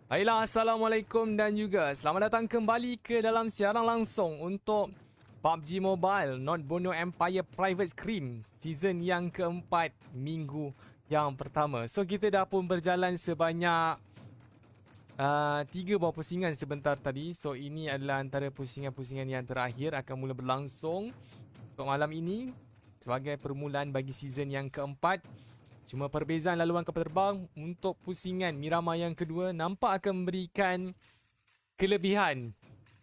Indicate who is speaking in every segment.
Speaker 1: Baiklah, Assalamualaikum dan juga selamat datang kembali ke dalam siaran langsung untuk PUBG Mobile Not Bono Empire Private Scrim season yang keempat minggu yang pertama. So kita dah pun berjalan sebanyak 3 buah pusingan sebentar tadi. So ini adalah antara pusingan-pusingan yang terakhir akan mula berlangsung untuk malam ini sebagai permulaan bagi season yang keempat. Cuma perbezaan laluan kapal terbang untuk pusingan Miramar yang kedua nampak akan memberikan kelebihan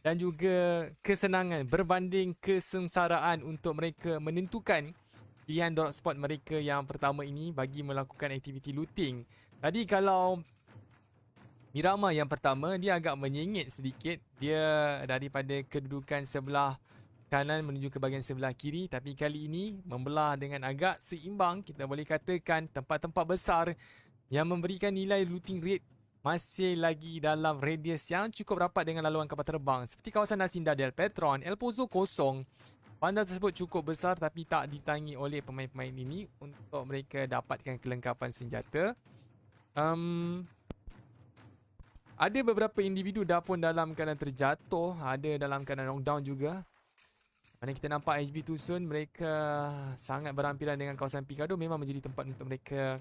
Speaker 1: dan juga kesenangan berbanding kesengsaraan untuk mereka menentukan pilihan drop spot mereka yang pertama ini bagi melakukan aktiviti looting. Tadi kalau Miramar yang pertama dia agak menyengit sedikit, dia daripada kedudukan sebelah kanan menuju ke bahagian sebelah kiri, tapi kali ini membelah dengan agak seimbang. Kita boleh katakan tempat-tempat besar yang memberikan nilai looting rate masih lagi dalam radius yang cukup rapat dengan laluan kapal terbang seperti kawasan Hacienda del Petron, El Pozo kosong. Bandar tersebut cukup besar tapi tak ditangi oleh pemain-pemain ini untuk mereka dapatkan kelengkapan senjata. Ada beberapa individu dah pun dalam keadaan terjatuh, ada dalam keadaan knockdown juga. Mana kita nampak HB Tucson, mereka sangat berhampiran dengan kawasan Picado. Memang menjadi tempat untuk mereka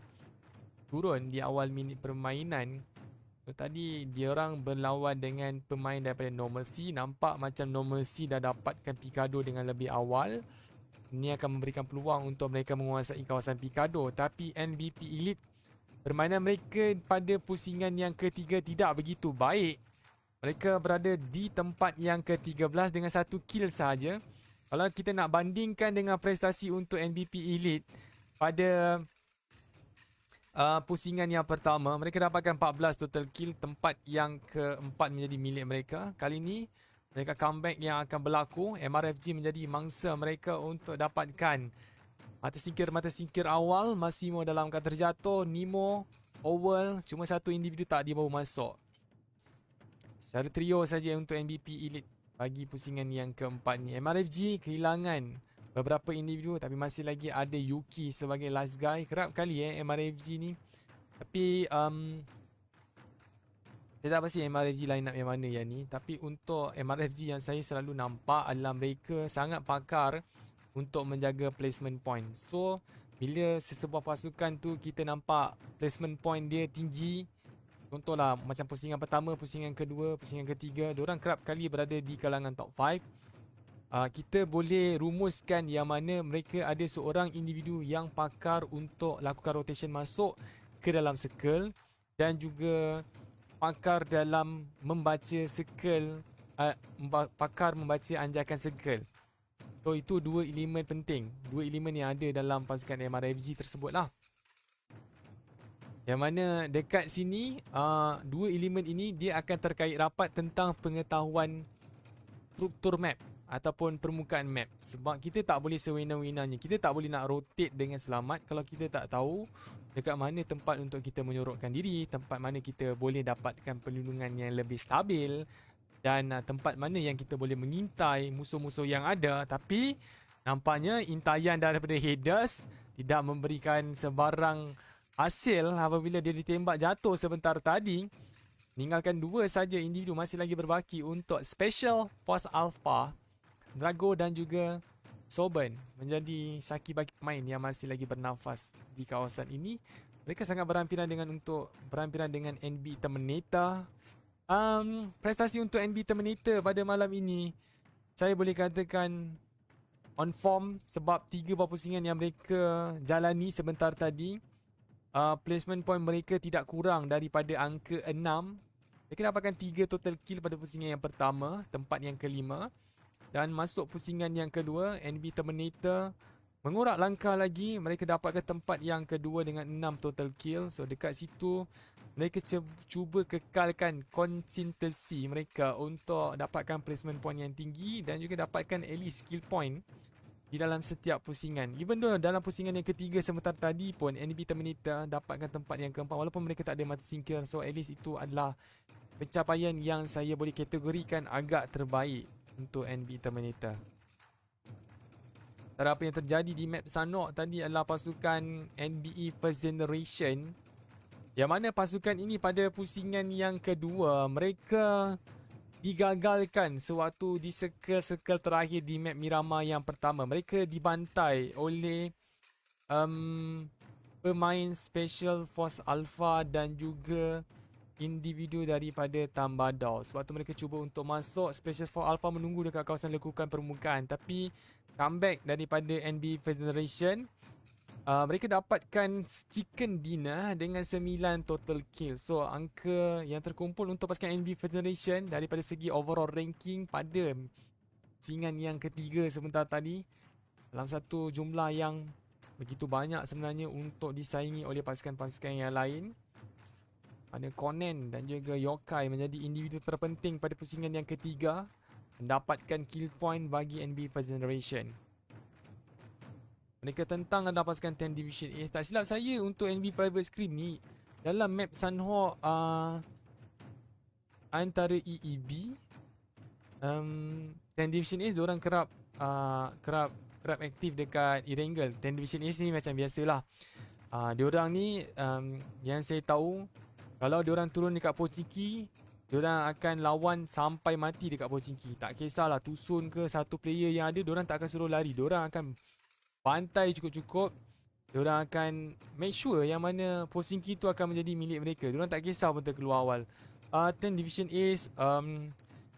Speaker 1: turun di awal minit permainan. So, tadi diorang berlawan dengan pemain daripada No Mercy. Nampak macam No Mercy dah dapatkan Picado dengan lebih awal. Ini akan memberikan peluang untuk mereka menguasai kawasan Picado. Tapi NBP Elite, permainan mereka pada pusingan yang ketiga tidak begitu baik. Mereka berada di tempat yang ke-13 dengan 1 kill sahaja. Kalau kita nak bandingkan dengan prestasi untuk NBP Elite pada pusingan yang pertama, mereka dapatkan 14 total kill, tempat yang keempat menjadi milik mereka. Kali ini mereka comeback yang akan berlaku. MRFG menjadi mangsa mereka untuk dapatkan mata singkir awal. Massimo dalam keadaan terjatuh, Nemo, Owl, cuma satu individu tak dibawa masuk. Secara trio saja untuk NBP Elite bagi pusingan yang keempat ni. MRFG kehilangan beberapa individu tapi masih lagi ada Yuki sebagai last guy. Kerap kali MRFG ni. Tapi saya tak pasti MRFG line up yang mana yang ni. Tapi untuk MRFG yang saya selalu nampak adalah mereka sangat pakar untuk menjaga placement point. So bila sesebuah pasukan tu kita nampak placement point dia tinggi, contohlah macam pusingan pertama, pusingan kedua, pusingan ketiga, diorang kerap kali berada di kalangan top 5. Kita boleh rumuskan yang mana mereka ada seorang individu yang pakar untuk lakukan rotation masuk ke dalam circle dan juga pakar dalam membaca circle, pakar membaca anjakan circle. So itu dua elemen penting, dua elemen yang ada dalam pasukan MRFG tersebut lah. Yang mana dekat sini dua elemen ini dia akan terkait rapat tentang pengetahuan struktur map ataupun permukaan map. Sebab kita tak boleh sewena-wenanya, kita tak boleh nak rotate dengan selamat kalau kita tak tahu dekat mana tempat untuk kita menyorokkan diri, tempat mana kita boleh dapatkan perlindungan yang lebih stabil dan tempat mana yang kita boleh mengintai musuh-musuh yang ada. Tapi nampaknya intaian daripada Hades tidak memberikan sebarang hasil apabila dia ditembak jatuh sebentar tadi. Meninggalkan dua saja individu masih lagi berbaki untuk Special Force Alpha, Drago dan juga Soben menjadi saki bagi pemain yang masih lagi bernafas di kawasan ini. Mereka sangat berhampiran dengan NB Terminator. Prestasi untuk NB Terminator pada malam ini saya boleh katakan on form sebab 3 buah pusingan yang mereka jalani sebentar tadi. Placement point mereka tidak kurang daripada angka 6. Mereka dapatkan 3 total kill pada pusingan yang pertama, tempat yang kelima. Dan masuk pusingan yang kedua, NB Terminator mengorak langkah lagi. Mereka dapatkan tempat yang kedua dengan 6 total kill. So dekat situ mereka cuba kekalkan konsistensi mereka untuk dapatkan placement point yang tinggi dan juga dapatkan at least skill point di dalam setiap pusingan. Even though dalam pusingan yang ketiga sebentar tadi pun NB Terminator dapatkan tempat yang keempat walaupun mereka tak ada mata singkir. So at least itu adalah pencapaian yang saya boleh kategorikan agak terbaik untuk NB Terminator. Apa yang terjadi di map Sanok tadi adalah pasukan NBE First Generation Yang mana pasukan ini pada pusingan yang kedua, mereka digagalkan sewaktu di circle-circle terakhir di map Miramar yang pertama. Mereka dibantai oleh pemain Special Force Alpha dan juga individu daripada Tambadao. Sewaktu mereka cuba untuk masuk, Special Force Alpha menunggu dekat kawasan lekukan permukaan. Tapi comeback daripada NB Federation, mereka dapatkan chicken dinner dengan 9 total kill. So angka yang terkumpul untuk pasukan NB Federation daripada segi overall ranking pada pusingan yang ketiga sebentar tadi, dalam satu jumlah yang begitu banyak sebenarnya untuk disaingi oleh pasukan-pasukan yang lain. Mana Conan dan juga Yokai menjadi individu terpenting pada pusingan yang ketiga, mendapatkan kill point bagi NB Federation. Mereka tentang adalah pasukan 10 Division A. Tak silap saya untuk NB Private Scream ni, dalam map Sunhawk antara EEB, 10 Division A diorang kerap aktif dekat Erangel. 10 Division A ni macam biasalah. Diorang ni yang saya tahu, kalau diorang turun dekat Pochinki, diorang akan lawan sampai mati dekat Pochinki. Tak kisahlah Tusun ke satu player yang ada, diorang tak akan suruh lari. Diorang akan bantai cukup-cukup. Diorang akan make sure yang mana Pochinki tu akan menjadi milik mereka. Diorang tak kisah pun terkeluar awal. 10 Division Ace,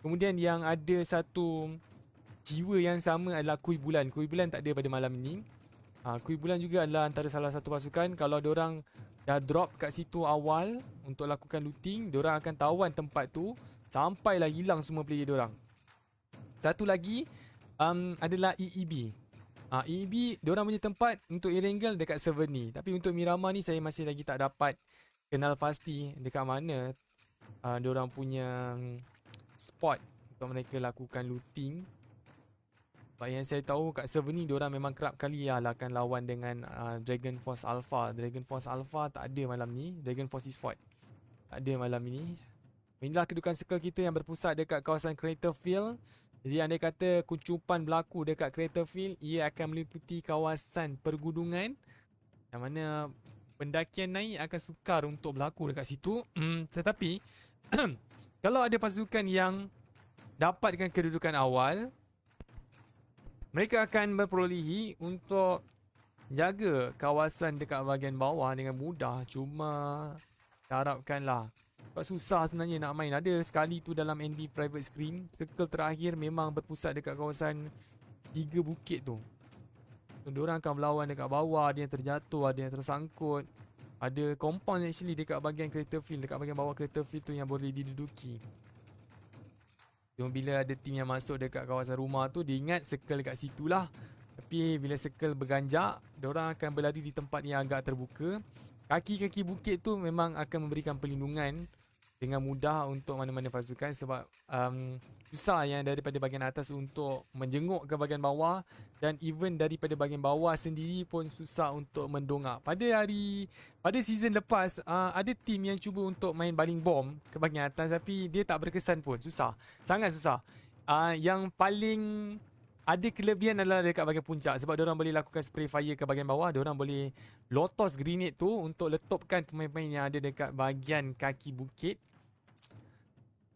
Speaker 1: kemudian yang ada satu jiwa yang sama adalah Kui Bulan. Kui Bulan tak ada pada malam ini. Kui Bulan juga adalah antara salah satu pasukan. Kalau diorang dah drop kat situ awal untuk lakukan looting, diorang akan tawan tempat tu sampailah hilang semua player diorang. Satu lagi adalah EEB. EEB diorang punya tempat untuk Erangel dekat server ni. Tapi untuk Miramar ni saya masih lagi tak dapat kenal pasti dekat mana diorang punya spot untuk mereka lakukan looting. Sebab yang saya tahu kat server ni diorang memang kerap kali akan lawan dengan Dragon Force Alpha. Dragon Force Alpha tak ada malam ni. Dragon Force Eastfort tak ada malam ni. Inilah kedudukan circle kita yang berpusat dekat kawasan Crater Field. Jadi andai kata kuncupan berlaku dekat Crater Field, ia akan meliputi kawasan pergunungan, yang mana pendakian naik akan sukar untuk berlaku dekat situ. Tetapi kalau ada pasukan yang dapatkan kedudukan awal, mereka akan berperolehi untuk jaga kawasan dekat bahagian bawah dengan mudah. Cuma harapkanlah, sebab susah sebenarnya nak main. Ada sekali tu dalam NB Private Scream, circle terakhir memang berpusat dekat kawasan 3 bukit tu. So, diorang akan melawan dekat bawah, ada yang terjatuh, ada yang tersangkut. Ada compound actually dekat bahagian Crater Field, dekat bahagian bawah Crater Field tu yang boleh diduduki. So, bila ada tim yang masuk dekat kawasan rumah tu, dia ingat circle dekat situ lah. Tapi bila circle berganjak, diorang akan berlari di tempat yang agak terbuka. Kaki-kaki bukit tu memang akan memberikan perlindungan dengan mudah untuk mana-mana pasukan. Sebab susah yang daripada bahagian atas untuk menjenguk ke bahagian bawah. Dan even daripada bahagian bawah sendiri pun susah untuk mendongak. Pada season lepas, ada tim yang cuba untuk main baling bom ke bahagian atas, tapi dia tak berkesan pun. Susah, sangat susah. Yang paling ada kelebihan adalah dekat bahagian puncak, sebab diorang boleh lakukan spray fire ke bahagian bawah. Diorang boleh lotos grenade tu untuk letupkan pemain-pemain yang ada dekat bahagian kaki bukit.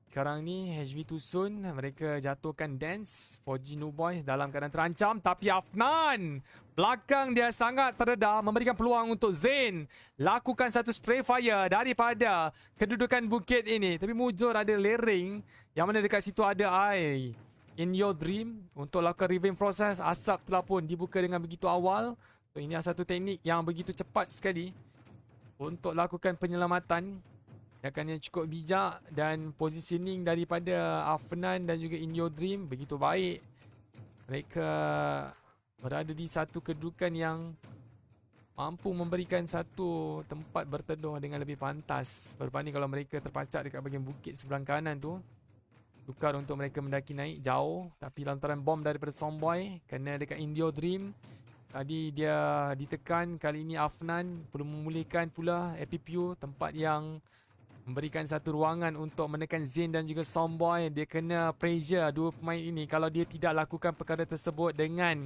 Speaker 1: Sekarang ni HV Tusun, mereka jatuhkan Dance 4G New Boys dalam keadaan terancam. Tapi Afnan, belakang dia sangat terdedah, memberikan peluang untuk Zain lakukan satu spray fire daripada kedudukan bukit ini. Tapi mujur ada lereng yang mana dekat situ ada air. In Your Dream untuk lakukan revamp proses, asap telah pun dibuka dengan begitu awal. So, ini adalah satu teknik yang begitu cepat sekali untuk lakukan penyelamatan. Yang cukup bijak, dan positioning daripada Afnan dan juga In Your Dream begitu baik. Mereka berada di satu kedudukan yang mampu memberikan satu tempat berteduh dengan lebih pantas berbanding kalau mereka terpacak dekat bahagian bukit sebelah kanan tu. Sukar untuk mereka mendaki naik jauh. Tapi lantaran bom daripada Zomboy kena dekat In Your Dream, tadi dia ditekan. Kali ini Afnan perlu memulihkan pula APPU, tempat yang memberikan satu ruangan untuk menekan Zain dan juga Zomboy. Dia kena pressure dua pemain ini. Kalau dia tidak lakukan perkara tersebut dengan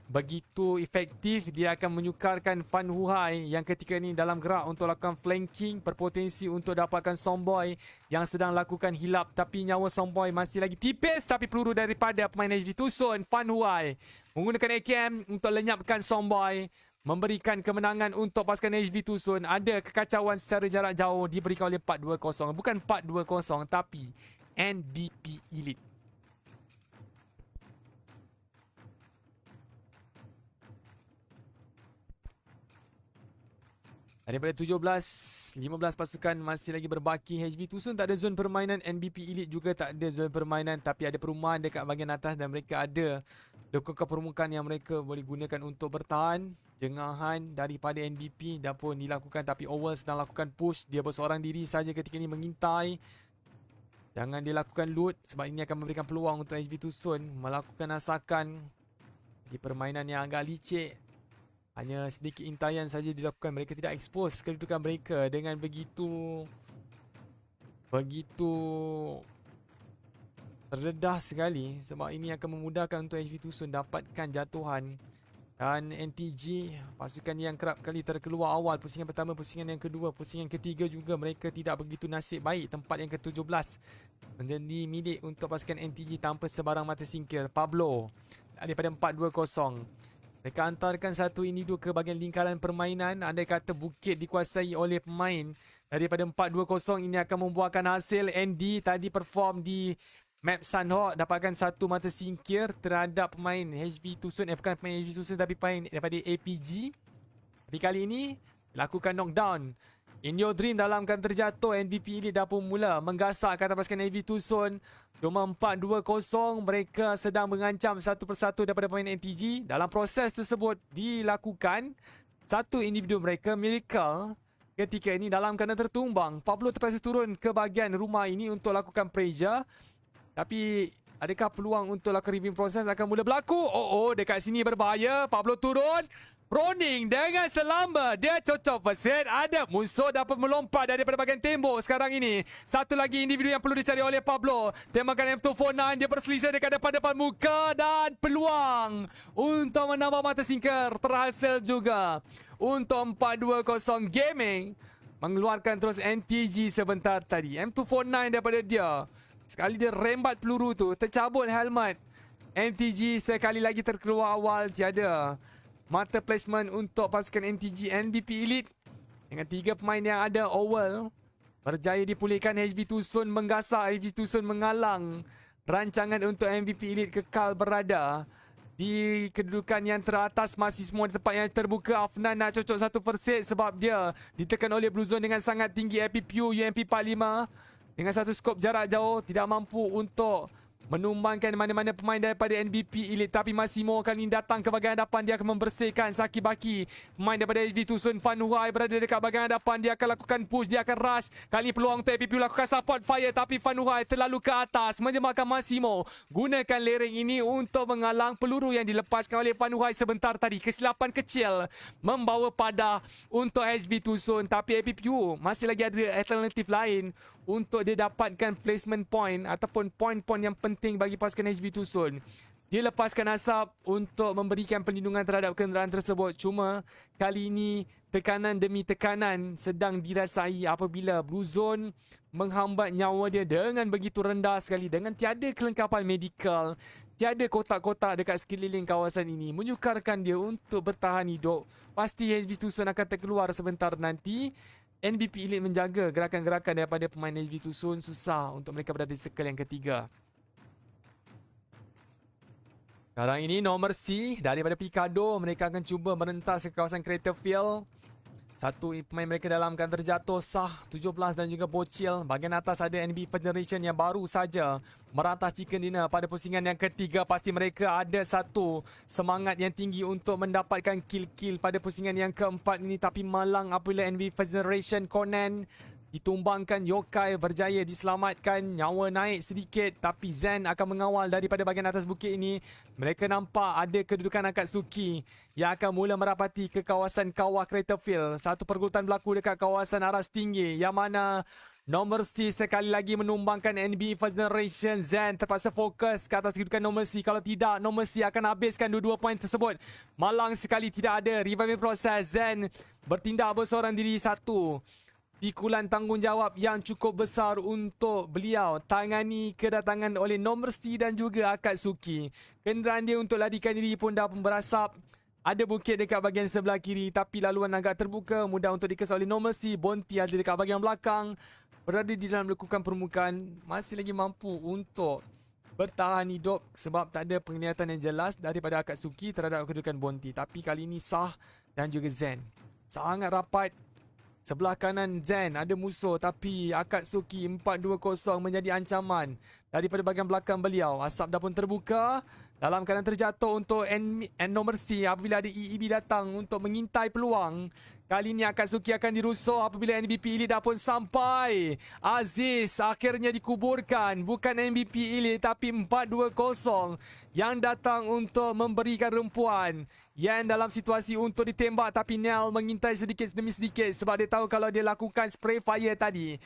Speaker 1: begitu efektif. Dia akan menyukarkan Fan Huhai yang ketika ini dalam gerak untuk lakukan flanking, berpotensi untuk dapatkan Somboy yang sedang lakukan hilap, tapi nyawa Somboy masih lagi tipis. Tapi peluru daripada pemain HV Tusun, Fan Huhai menggunakan AKM untuk lenyapkan Somboy, memberikan kemenangan untuk pasukan HV Tusun. Ada kekacauan secara jarak jauh diberikan oleh 420. Bukan 420 tapi NBP Elite. Daripada 17, 15 pasukan masih lagi berbaki. HV Tusun tak ada zon permainan, NBP Elite juga tak ada zon permainan, tapi ada perumahan dekat bahagian atas dan mereka ada lokokan permukaan yang mereka boleh gunakan untuk bertahan. Jengahan daripada NBP dah pun dilakukan, tapi Owl sedang lakukan push. Dia berseorang diri saja ketika ini mengintai. Jangan dilakukan loot sebab ini akan memberikan peluang untuk HV Tusun melakukan asakan di permainan yang agak licik. Hanya sedikit intaian saja dilakukan. Mereka tidak expose kedudukan mereka dengan begitu terdedah sekali. Sebab ini akan memudahkan untuk HV Tusun dapatkan jatuhan. Dan NTG, pasukan yang kerap kali terkeluar awal pusingan pertama, pusingan yang kedua, pusingan ketiga juga mereka tidak begitu nasib baik. Tempat yang ke-17 menjadi milik untuk pasukan NTG tanpa sebarang mata singkir. Pablo daripada 420. Mereka hantarkan satu individu ke bahagian lingkaran permainan. Andai kata bukit dikuasai oleh pemain daripada 420, ini akan membuahkan hasil. ND tadi perform di map Sunhawk, dapatkan satu mata singkir terhadap pemain HV Tusun. Bukan pemain HV Tusun tapi pemain daripada APG. Tapi kali ini lakukan knockdown. In Your Dream dalam kan terjatuh. NBP Elite dah pun mula menggasak kata pasukan HV Tusun. Cuma 4-2-0. Mereka sedang mengancam satu persatu daripada pemain NTG. Dalam proses tersebut dilakukan satu individu mereka, Miracle, ketika ini dalam keadaan tertumbang. Pablo terpaksa turun ke bahagian rumah ini untuk lakukan pressure. Tapi adakah peluang untuk lakukan reviewing proses akan mula berlaku? Oh, dekat sini berbahaya. Pablo turun. Roning dengan selamba. Dia cocok persen. Ada musuh dapat melompat daripada bahagian tembok sekarang ini. Satu lagi individu yang perlu dicari oleh Pablo. Tembakan M249. Dia berselisih dekat depan muka. Dan peluang untuk menambah mata singkir terhasil juga. Untuk 420 Gaming mengeluarkan terus NTG sebentar tadi. M249 daripada dia. Sekali dia rembat peluru tu, tercabut helmet. NTG sekali lagi terkeluar awal. Tiada mata placement untuk pasukan NTG. NBP Elite dengan 3 pemain yang ada. Owl berjaya dipulihkan. HV Tusun menggasak. HV Tusun mengalang rancangan untuk MVP Elite kekal berada di kedudukan yang teratas. Masih semua di tempat yang terbuka. Afnan nak cocok satu perset sebab dia ditekan oleh Blue Zone dengan sangat tinggi. APPU UMP 45 dengan satu skop jarak jauh. Tidak mampu untuk menumbangkan mana-mana pemain daripada NBP Elite. Tapi Massimo kali ini datang ke bahagian hadapan. Dia akan membersihkan Saki Baki. Pemain daripada HV Tusun, Fan Huai berada dekat bahagian hadapan. Dia akan lakukan push. Dia akan rush. Kali ini peluang untuk APPU lakukan support fire. Tapi Fan Huai terlalu ke atas. Menjemahkan Massimo. Gunakan lereng ini untuk mengalang peluru yang dilepaskan oleh Fan Huai sebentar tadi. Kesilapan kecil membawa pada untuk HV Tusun. Tapi APPU masih lagi ada alternatif lain untuk dia dapatkan placement point ataupun point-point yang penting bagi pasukan HV Tusun. Dia lepaskan asap untuk memberikan perlindungan terhadap kenderaan tersebut. Cuma kali ini tekanan demi tekanan sedang dirasai apabila Blue Zone menghambat nyawa dia dengan begitu rendah sekali. Dengan tiada kelengkapan medikal, tiada kotak-kotak dekat sekeliling kawasan ini. Menyukarkan dia untuk bertahan hidup. Pasti HV Tusun akan terkeluar sebentar nanti. NBP Elite menjaga gerakan-gerakan daripada pemain HV Tusun. Susah untuk mereka berada di circle yang ketiga. Sekarang ini No Mercy daripada Picado. Mereka akan cuba merentas ke kawasan Crater Field. Satu pemain mereka dalam akan terjatuh. Sah 17 dan juga Bocil. Bahagian atas ada NB Federation yang baru saja meratas chicken dinner pada pusingan yang ketiga. Pasti mereka ada satu semangat yang tinggi untuk mendapatkan kill-kill pada pusingan yang keempat ini. Tapi malang apabila NB Federation Conan ditumbangkan. Yokai berjaya diselamatkan. Nyawa naik sedikit. Tapi Zen akan mengawal daripada bahagian atas bukit ini. Mereka nampak ada kedudukan Akatsuki yang akan mula merapati ke kawasan kawah Craterfield. Satu pergulatan berlaku dekat kawasan aras tinggi. Yang mana Nomor C sekali lagi menumbangkan NB First Generation. Zen terpaksa fokus ke atas kedudukan nomor C. Kalau tidak, nomor C akan habiskan dua-dua poin tersebut. Malang sekali tidak ada reviving proses. Zen bertindak berseorang diri satu. Pikulan tanggungjawab yang cukup besar untuk beliau tangani kedatangan oleh nomor C dan juga Akatsuki. Kenderaan dia untuk larikan diri pun dah pun berasap. Ada bukit dekat bahagian sebelah kiri tapi laluan agak terbuka, mudah untuk dikesan oleh nomor C. Bonti ada dekat bahagian belakang, berada di dalam lekukan permukaan, masih lagi mampu untuk bertahan hidup sebab tak ada penglihatan yang jelas daripada Akatsuki terhadap kedudukan Bonti. Tapi kali ini Sah dan juga Zen sangat rapat. Sebelah kanan Zen ada musuh tapi Akatsuki 4-2-0 menjadi ancaman daripada bahagian belakang beliau. Asap dah pun terbuka dalam keadaan terjatuh untuk N nomor C apabila ada EEB datang untuk mengintai peluang. Kali ini Akatsuki akan dirusuh apabila NBP Elite dah pun sampai. Aziz akhirnya dikuburkan. Bukan NBP Elite tapi 4-2-0 yang datang untuk memberikan rempuan. Yan dalam situasi untuk ditembak tapi Nel mengintai sedikit demi sedikit sebab dia tahu kalau dia lakukan spray fire tadi,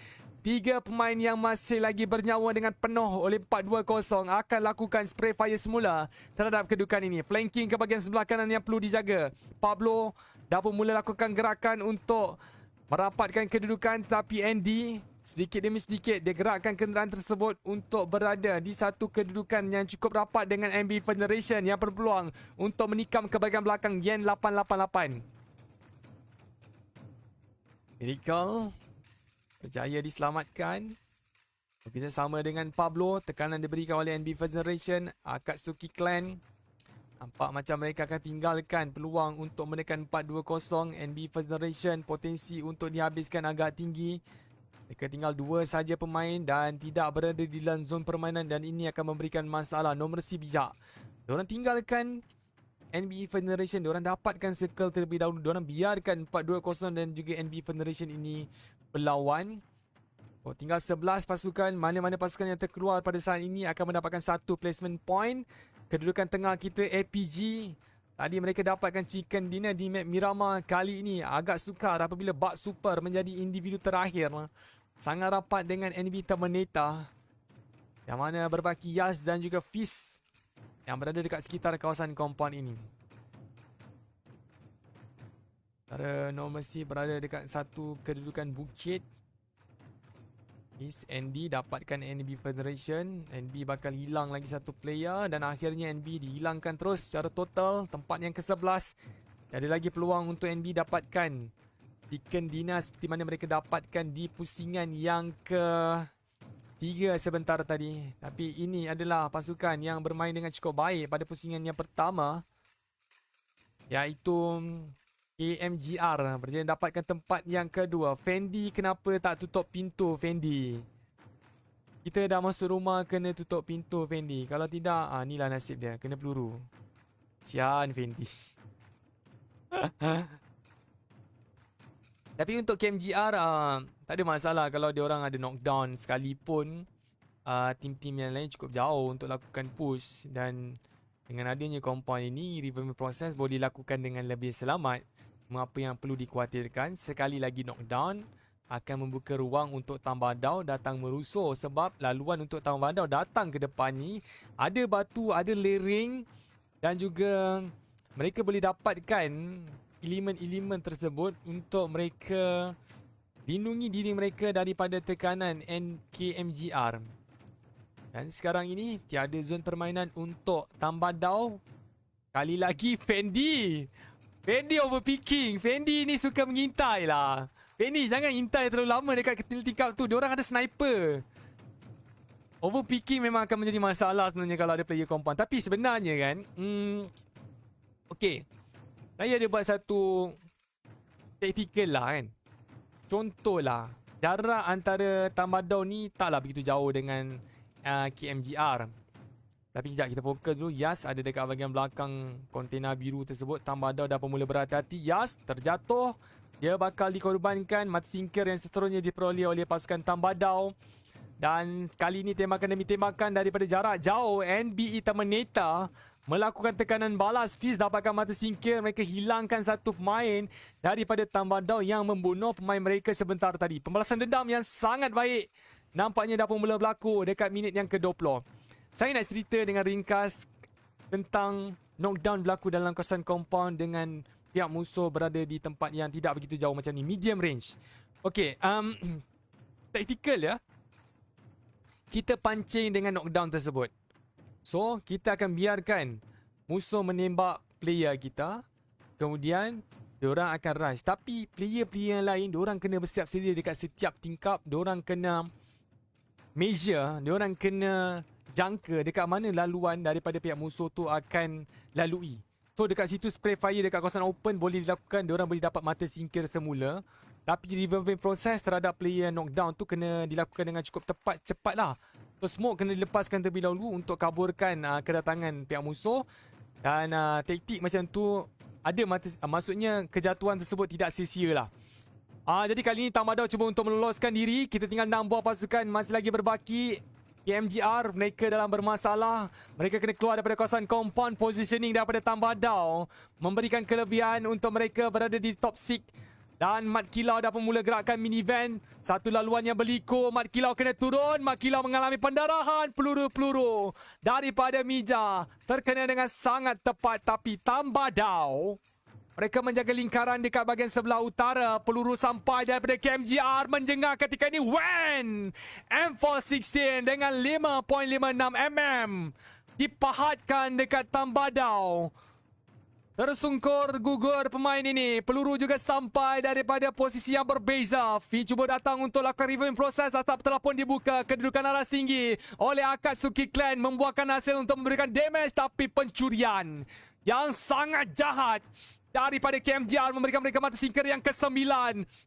Speaker 1: 3 pemain yang masih lagi bernyawa dengan penuh oleh 4-2-0 akan lakukan spray fire semula terhadap kedudukan ini. Flanking ke bahagian sebelah kanan yang perlu dijaga. Pablo dah pun mula lakukan gerakan untuk merapatkan kedudukan tapi Andy sedikit demi sedikit dia gerakkan kenderaan tersebut untuk berada di satu kedudukan yang cukup rapat dengan MB Federation yang berpeluang untuk menikam ke bahagian belakang Yen 888. Miracle berjaya diselamatkan. Bekerjasama dengan Pablo, tekanan diberikan oleh NB First Generation. Akatsuki Clan nampak macam mereka akan tinggalkan peluang untuk menekan 4-2-0. NB First Generation potensi untuk dihabiskan agak tinggi. Mereka tinggal 2 saja pemain dan tidak berada di dalam zon permainan dan ini akan memberikan masalah. Nomor C bijak. Diorang tinggalkan NB Federation, diorang dapatkan circle terlebih dahulu. Diorang biarkan 4-2-0 dan juga NB Federation ini berlawan. Oh, tinggal 11 pasukan. Mana-mana pasukan yang terkeluar pada saat ini akan mendapatkan 1 placement point. Kedudukan tengah kita APG. Tadi mereka dapatkan chicken dinner di map Miramar. Kali ini agak sukar apabila Bug Super menjadi individu terakhir. Sangat rapat dengan NB Terminator. Yang mana berbaki Yas dan juga Fizz yang berada dekat sekitar kawasan compound ini. Sementara Normal C berada dekat satu kedudukan bukit. Miss ND dapatkan NB Federation. NB bakal hilang lagi satu player dan akhirnya NB dihilangkan terus secara total. Tempat yang ke-11. Ada lagi peluang untuk NB dapatkan Chicken Dinner seperti mana mereka dapatkan di pusingan yang ke-3 sebentar tadi. Tapi ini adalah pasukan yang bermain dengan cukup baik pada pusingan yang pertama, iaitu KMGR berjaya dapatkan tempat yang kedua. Fendi kenapa tak tutup pintu Fendi? Kita dah masuk rumah kena tutup pintu Fendi. Kalau tidak, inilah nasib dia. Kena peluru. Sian Fendi. Tapi untuk KMGR tak ada masalah kalau dia orang ada knockdown sekalipun. Tim-tim yang lain cukup jauh untuk lakukan push. Dan dengan adanya compound ini, revival proses boleh dilakukan dengan lebih selamat. Apa yang perlu dikhawatirkan, sekali lagi knockdown akan membuka ruang untuk Tambadau datang merusuh. Sebab laluan untuk Tambadau datang ke depan ni ada batu, ada lereng dan juga mereka boleh dapatkan elemen-elemen tersebut untuk mereka lindungi diri mereka daripada tekanan NKMGR. Dan sekarang ini tiada zon permainan untuk Tambadau. Kali lagi Fendi overpicking. Fendi ni suka mengintai lah. Fendi jangan intai terlalu lama dekat tingkap tu. Diorang ada sniper. Overpicking memang akan menjadi masalah sebenarnya kalau ada player compound. Tapi sebenarnya kan, okay, saya ada buat satu tactical lah kan. Contohlah, jarak antara Tambadau ni taklah begitu jauh dengan KMGR. Tapi sekejap kita fokus dulu. Yas ada dekat bahagian belakang kontena biru tersebut. Tambadau dah mula berhati-hati. Yas terjatuh. Dia bakal dikorbankan. Mati singkir yang seterusnya diperoleh oleh pasukan Tambadau. Dan kali ini tembakan demi tembakan daripada jarak jauh. NBE Terminator melakukan tekanan balas. Fizz dapatkan mata singkir. Mereka hilangkan satu pemain daripada Tambadao yang membunuh pemain mereka sebentar tadi. Pembalasan dendam yang sangat baik nampaknya dah pun mula berlaku dekat minit yang ke-20. Saya nak cerita dengan ringkas tentang knockdown berlaku dalam kawasan compound dengan pihak musuh berada di tempat yang tidak begitu jauh macam ni. Medium range. Okay, tactical ya. Kita pancing dengan knockdown tersebut. So, kita akan biarkan musuh menembak player kita. Kemudian, diorang akan rush. Tapi, player-player yang lain, diorang kena bersiap sedia dekat setiap tingkap. Diorang kena measure, diorang kena jangka dekat mana laluan daripada pihak musuh tu akan lalui. So, dekat situ spray fire dekat kawasan open boleh dilakukan. Diorang boleh dapat mata singkir semula. Tapi, revival proses terhadap player knockdown tu kena dilakukan dengan cukup tepat, cepat lah. So, smoke kena dilepaskan terlebih dahulu untuk kaburkan kedatangan pihak musuh. Dan taktik macam tu ada maksudnya kejatuhan tersebut tidak sia-sia lah. Jadi kali ini Tambadao cuba untuk meloloskan diri. Kita tinggal 6 buah pasukan masih lagi berbaki. KMGR mereka dalam bermasalah. Mereka kena keluar daripada kawasan compound. Positioning daripada Tambadao memberikan kelebihan untuk mereka berada di top 6. Dan Mat Kilau dah pun mula gerakkan minivan. Satu laluan yang berliku. Mat Kilau kena turun. Mat Kilau mengalami pendarahan. Peluru-peluru daripada Mija terkena dengan sangat tepat. Tapi Tambadao, mereka menjaga lingkaran dekat bahagian sebelah utara. Peluru sampai daripada KMGR menjengah ketika ini. Wen M416 dengan 5.56mm dipahatkan dekat Tambadao. Tersungkur gugur pemain ini. Peluru juga sampai daripada posisi yang berbeza. Fi cuba datang untuk lakukan reviewing proses. Atap telah pun dibuka. Kedudukan aras tinggi oleh Akatsuki Clan membuahkan hasil untuk memberikan damage. Tapi pencurian yang sangat jahat daripada KMGR memberikan mereka mata singkir yang ke-9.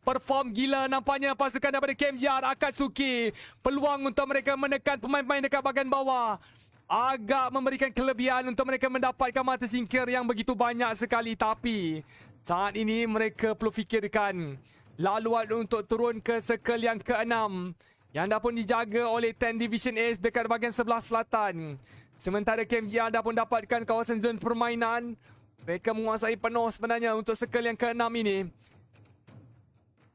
Speaker 1: Perform gila nampaknya pasukan daripada KMGR Akatsuki. Peluang untuk mereka menekan pemain-pemain dekat bahagian bawah agak memberikan kelebihan untuk mereka mendapatkan mata singkir yang begitu banyak sekali. Tapi saat ini mereka perlu fikirkan laluan untuk turun ke circle yang ke-6 yang dah pun dijaga oleh 10 Division Ace dekat bahagian sebelah selatan. Sementara KMGR dah pun dapatkan kawasan zon permainan. Mereka menguasai penuh sebenarnya untuk circle yang ke-6 ini.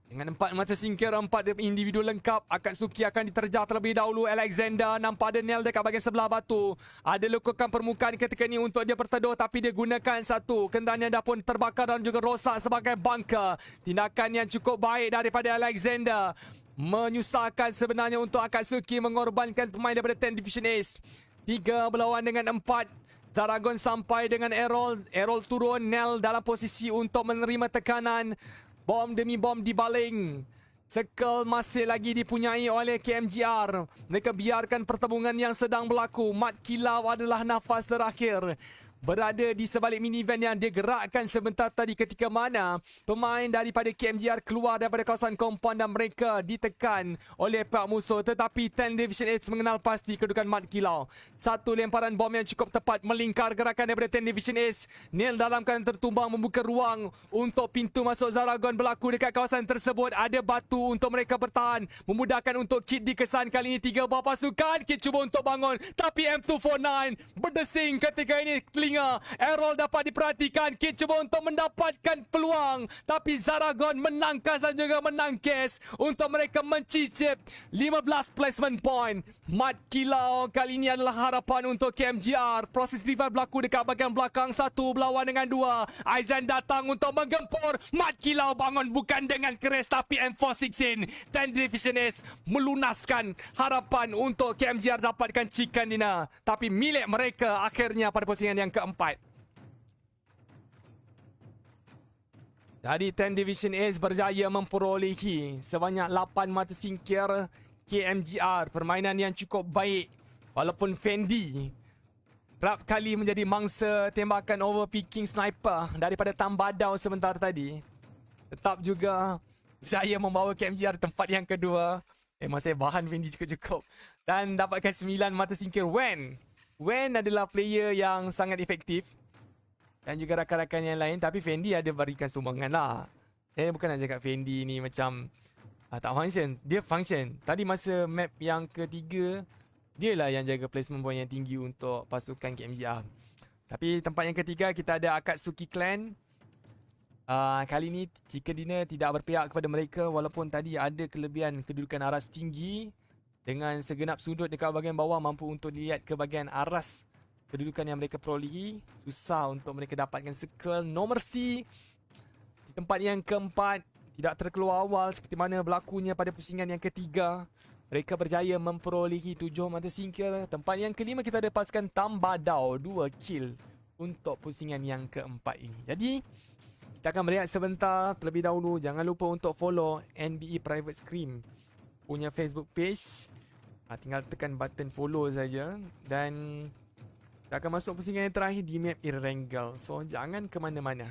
Speaker 1: Dengan 4 mata singkir, 4 individu lengkap, Akatsuki akan diterjah terlebih dahulu. Alexander nampak ada nail dekat bahagian sebelah batu. Ada lukakan permukaan ketika ini untuk dia berteduh, tapi dia gunakan satu kenderaan yang dah pun terbakar dan juga rosak sebagai bunker. Tindakan yang cukup baik daripada Alexander. Menyusahkan sebenarnya untuk Akatsuki mengorbankan pemain daripada 10 Division Ace. 3 berlawan dengan 4. Zaragon sampai dengan Errol. Errol turun, Nel dalam posisi untuk menerima tekanan. Bom demi bom dibaling. Circle masih lagi dipunyai oleh KMGR. Mereka biarkan pertembungan yang sedang berlaku. Mat Kilau adalah nafas terakhir. Berada di sebalik minivan yang dia gerakkan sebentar tadi ketika mana pemain daripada KMGR keluar daripada kawasan compound dan mereka ditekan oleh pihak musuh. Tetapi 10 Division Ace mengenal pasti kedudukan Mat Kilau. Satu lemparan bom yang cukup tepat melingkar gerakan daripada 10 Division Ace. Nail dalam keadaan tertumbang membuka ruang untuk pintu masuk Zaragon berlaku dekat kawasan tersebut. Ada batu untuk mereka bertahan. Memudahkan untuk Kit dikesan. Kali ini 3 buah pasukan. Kit cuba untuk bangun. Tapi M249 berdesing ketika ini telinga. Errol dapat diperhatikan. Kit cuba untuk mendapatkan peluang. Tapi Zaragon menangkas dan juga menangkis untuk mereka mencicip 15 placement point. Mat Kilau kali ini adalah harapan untuk KMGR. Proses revive berlaku dekat bahagian belakang. 1 berlawan dengan 2. Aizen datang untuk menggempur. Mat Kilau bangun bukan dengan keras tapi M416. 10 Division Ace melunaskan harapan untuk KMGR dapatkan chicken dinner. Tapi milik mereka akhirnya pada posisi yang keempat. Jadi 10 Division Ace berjaya memperolehi sebanyak 8 mata singkir KMGR. Permainan yang cukup baik. Walaupun Fendi kerap kali menjadi mangsa tembakan overpicking sniper daripada Tambadao sebentar tadi, tetap juga berjaya membawa KMGR tempat yang kedua. Masih bahan Fendi cukup-cukup. Dan dapatkan 9 mata singkir. Wen adalah player yang sangat efektif. Dan juga rakan-rakan yang lain. Tapi Fendi ada berikan sumbangan lah. Saya bukan nak cakap Fendi ni macam tak function. Dia function. Tadi masa map yang ketiga, dia lah yang jaga placement point yang tinggi untuk pasukan KMGR. Tapi tempat yang ketiga kita ada Akatsuki Clan. Kali ni Chicken Dinner tidak berpihak kepada mereka walaupun tadi ada kelebihan kedudukan aras tinggi. Dengan segenap sudut dekat bahagian bawah mampu untuk dilihat ke bahagian aras kedudukan yang mereka perolehi. Susah untuk mereka dapatkan circle. No Mercy di tempat yang keempat. Tidak terkeluar awal seperti mana berlakunya pada pusingan yang ketiga. Mereka berjaya memperolehi 7 mata singkir. Tempat yang kelima kita ada pasukan Tambadao, 2 kill untuk pusingan yang keempat ini. Jadi kita akan berehat sebentar terlebih dahulu. Jangan lupa untuk follow NBE Private Scream punya Facebook page. Tinggal tekan button follow saja. Dan kita akan masuk pusingan yang terakhir di map Erangel. So jangan ke mana-mana.